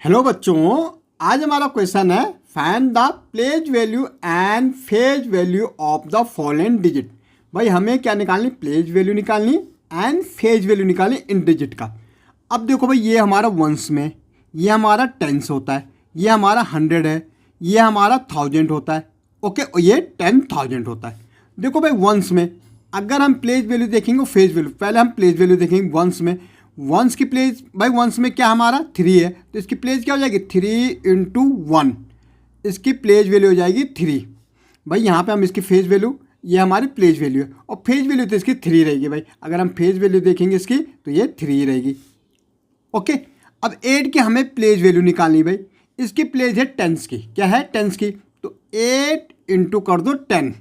Hello बच्चों, आज हमारा क्वेश्चन है find the place value and phase value of the following digit. भाई हमें क्या निकालनी, प्लेस वैल्यू निकालनी एंड फेज वैल्यू निकालनी इन डिजिट का। अब देखो भाई, ये हमारा वंस में, ये हमारा टेंस होता है, ये हमारा 100 है, ये हमारा 1000 होता है, ओके, और ये 10,000 होता है। देखो भाई वंस में अगर हम प्लेस वैल्यू देखेंगे और फेज वैल्यू, पहले हम प्लेस वैल्यू देखेंगे वंस में। वंस की प्लेस, भाई वंस में क्या हमारा 3 है, तो इसकी प्लेस क्या हो जाएगी 3 इंटू 1, इसकी प्लेस वैल्यू हो जाएगी 3। भाई यहाँ पे हम इसकी फेज वैल्यू, ये हमारी प्लेस वैल्यू है, और फेज वैल्यू तो इसकी 3 रहेगी। भाई अगर हम फेज वैल्यू देखेंगे इसकी तो ये 3 रहेगी, ओके। अब 8 की हमें प्लेस वैल्यू निकालनी। भाई इसकी प्लेस है टेंस की, क्या है टेंस की, तो 8 इंटू कर दो 10,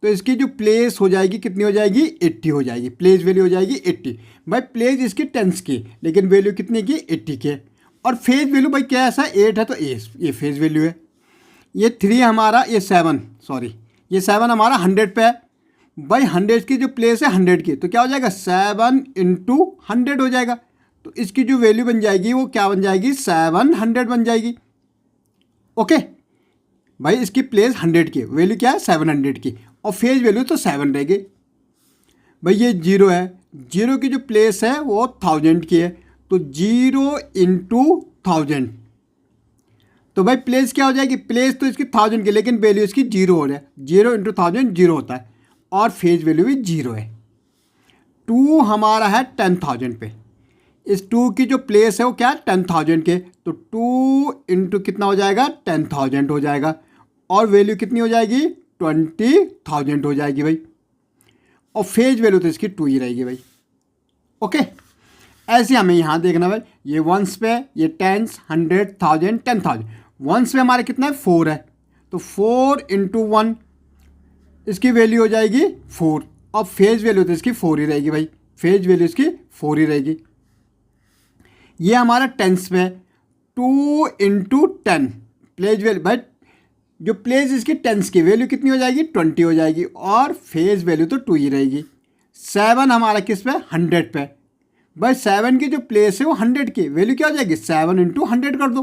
तो इसकी जो प्लेस हो जाएगी कितनी हो जाएगी 80 हो जाएगी, प्लेस वैल्यू हो जाएगी 80। भाई प्लेस इसकी टेंस की, लेकिन वैल्यू कितनी की 80 की है। और फेज वैल्यू भाई क्या ऐसा 8 है, तो ये फेज वैल्यू है। ये 3 हमारा, ये 7 सॉरी, ये 7 हमारा 100 पे है। भाई 100 की जो प्लेस है 100 की, तो क्या हो जाएगा 7 इंटू 100 हो जाएगा, तो इसकी जो वैल्यू बन जाएगी वो क्या बन जाएगी 700 बन जाएगी, ओके। भाई इसकी प्लेस 100 की, वैल्यू क्या है 700 की, और फेज वैल्यू तो 7 रहेगी। भाई ये 0 है, 0 की जो प्लेस है वो 1000 की है, तो 0 इंटू 1000, तो भाई प्लेस क्या हो जाएगी, प्लेस तो इसकी 1000 की, लेकिन वैल्यू इसकी 0 हो रहा है, 0 इंटू 1000 0 होता है, और फेज वैल्यू भी 0 है। 2 हमारा है 10,000 पे, इस 2 की जो प्लेस है वो क्या है 10,000 के, तो 2 इंटू कितना हो जाएगा 10,000 हो जाएगा, और वैल्यू कितनी हो जाएगी 20,000 हो जाएगी भाई, और फेज वैल्यू तो इसकी 2 ही रहेगी भाई, ओके। ऐसे हमें यहाँ देखना भाई, ये वंस पे, ये टेंस, 100, 1000, 10,000। वंस पे हमारे कितना है 4 है, तो 4 इंटू 1, इसकी वैल्यू हो जाएगी 4, और फेज वैल्यू तो इसकी 4 ही रहेगी भाई, फेज वैल्यू इसकी 4 ही रहेगी। ये हमारा टेंस पे 2 इंटू 10, प्लेस वैल्यू भाई जो प्लेस इसकी टेंस की वैल्यू कितनी हो जाएगी 20 हो जाएगी, और फेज वैल्यू तो 2 ही रहेगी। 7 हमारा किस पे 100 पे, भाई 7 की जो प्लेस है वो 100 की, वैल्यू क्या हो जाएगी 7 इंटू 100 कर दो,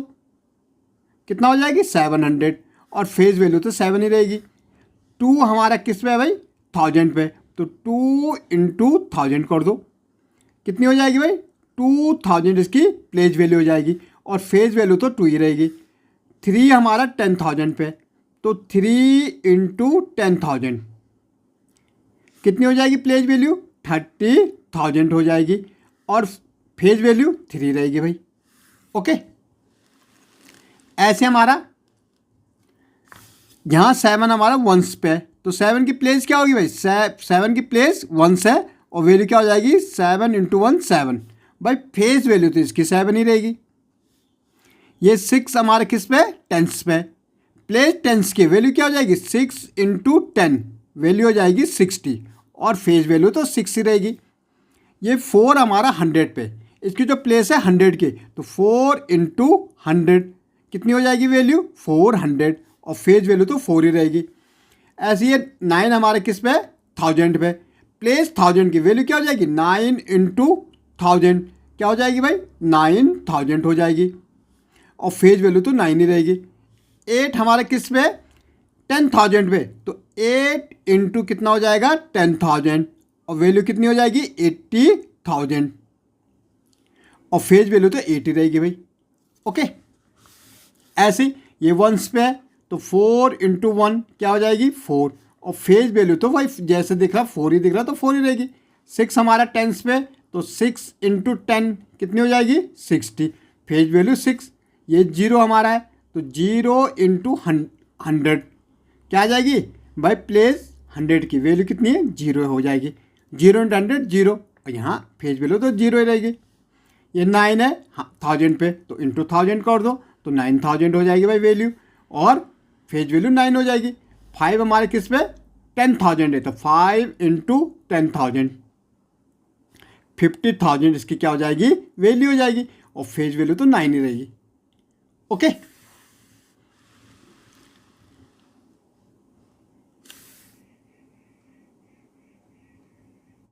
कितना हो जाएगी 700, और फेज वैल्यू तो 7 ही रहेगी। 2 हमारा किस पे है भाई 1000 पे, तो 2 इंटू 1000 कर दो, कितनी हो जाएगी भाई 2000 इसकी प्लेस वैल्यू हो जाएगी, और फेज वैल्यू तो 2 ही रहेगी। 3 हमारा 10,000 पे, तो 3 इंटू 10,000 कितनी हो जाएगी प्लेस वैल्यू 30,000 हो जाएगी, और फेज वैल्यू 3 रहेगी भाई, ओके। ऐसे हमारा यहाँ 7 हमारा वंस पे है, तो 7 की प्लेस क्या होगी भाई 7 की प्लेस वंस है, और वैल्यू क्या हो जाएगी 7 इंटू 1 7, भाई फेज वैल्यू तो इसकी 7 ही रहेगी। ये 6 हमारे किस पे टेंस पे, प्लेस टेंस की वैल्यू क्या हो जाएगी 6 इंटू 10, वैल्यू हो जाएगी 60, और फेज वैल्यू तो 6 ही रहेगी। ये 4 हमारा 100 पे, इसकी जो प्लेस है 100 की, तो 4 इंटू 100 कितनी हो जाएगी वैल्यू 400, और फेज वैल्यू तो 4 ही रहेगी। ऐसे ये 9 हमारे किस पे 1000 पे, प्लेस 1000 की वैल्यू क्या हो जाएगी 9 इंटू 1000, क्या हो जाएगी भाई 9000 हो जाएगी, और फेज वैल्यू तो 9 ही रहेगी। 8 हमारे किस पे 10,000 पे, तो 8 इंटू कितना हो जाएगा 10,000, और वैल्यू कितनी हो जाएगी 80,000, और फेज वैल्यू तो 80 रहेगी भाई, ओके। ऐसे ये वंस पे है, तो 4 इंटू 1 क्या हो जाएगी 4, और फेज वैल्यू तो भाई जैसे दिख रहा 4 ही दिख रहा, तो 4 ही रहेगी। 6 हमारा टेंस पे, तो 6 इंटू 10 कितनी हो जाएगी 60, फेज वैल्यू 6। ये 0 हमारा है, तो 0 इंटू 100 क्या आ जाएगी भाई प्लेस 100 की वैल्यू कितनी है 0 हो जाएगी, 0 इंटू 100 0, और यहाँ फेज वैल्यू तो 0 ही रहेगी। ये 9 है 1000 पे, तो इंटू 1000 कर दो, तो 9000 हो जाएगी भाई वैल्यू, और फेज वैल्यू 9 हो जाएगी। 5 हमारे किस पे 10,000 है, तो 5 इंटू 10,000 50,000 इसकी क्या हो जाएगी वैल्यू हो जाएगी, और फेज वैल्यू तो 9 ही रहेगी, ओके।